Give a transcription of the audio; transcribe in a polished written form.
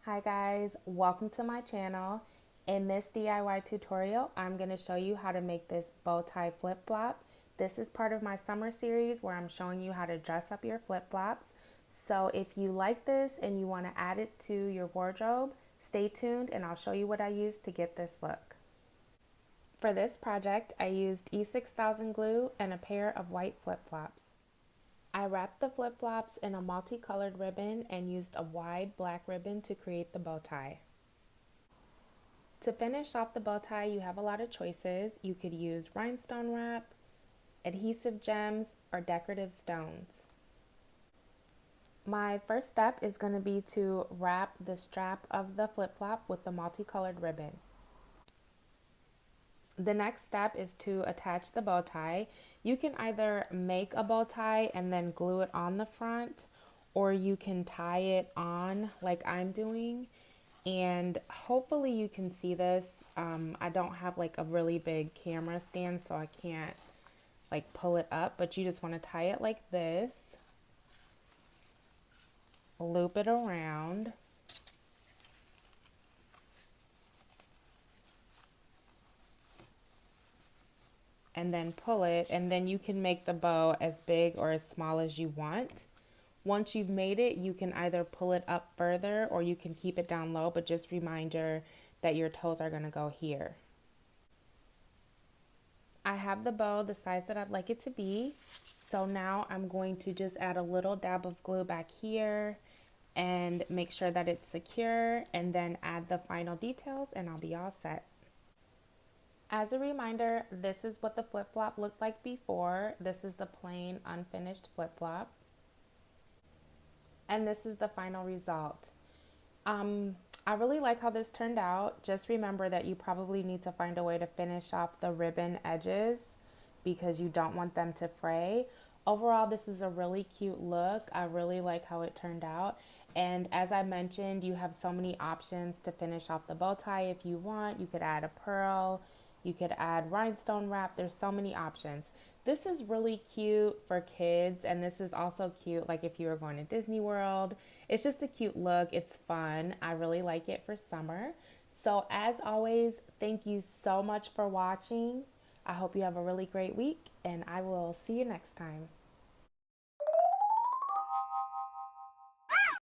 Hi guys, welcome to my channel. In this DIY tutorial, I'm going to show you how to make this bow tie flip flop. This is part of my summer series where I'm showing you how to dress up your flip flops. So if you like this and you want to add it to your wardrobe, stay tuned and I'll show you what I used to get this look. For this project, I used E6000 glue and a pair of white flip flops. I wrapped the flip flops in a multicolored ribbon and used a wide black ribbon to create the bow tie. To finish off the bow tie, you have a lot of choices. You could use rhinestone wrap, adhesive gems, or decorative stones. My first step is going to be to wrap the strap of the flip flop with the multicolored ribbon. The next step is to attach the bow tie. You can either make a bow tie and then glue it on the front, or you can tie it on like I'm doing. And hopefully you can see this. I don't have like a really big camera stand, so I can't like pull it up, but you just want to tie it like this, loop it around, and then pull it, and then you can make the bow as big or as small as you want. Once you've made it, you can either pull it up further or you can keep it down low, but just reminder that your toes are going to go here. I have the bow the size that I'd like it to be, so now I'm going to just add a little dab of glue back here and make sure that it's secure, and then add the final details and I'll be all set. As a reminder, this is what the flip-flop looked like before. This is the plain unfinished flip-flop. And this is the final result. I really like how this turned out. Just remember that you probably need to find a way to finish off the ribbon edges because you don't want them to fray. Overall, this is a really cute look. I really like how it turned out. And as I mentioned, you have so many options to finish off the bow tie if you want. You could add a pearl, you could add rhinestone wrap. There's so many options. This is really cute for kids, and this is also cute like if you were going to Disney World. It's just a cute look. It's fun. I really like it for summer. So as always, thank you so much for watching. I hope you have a really great week, and I will see you next time.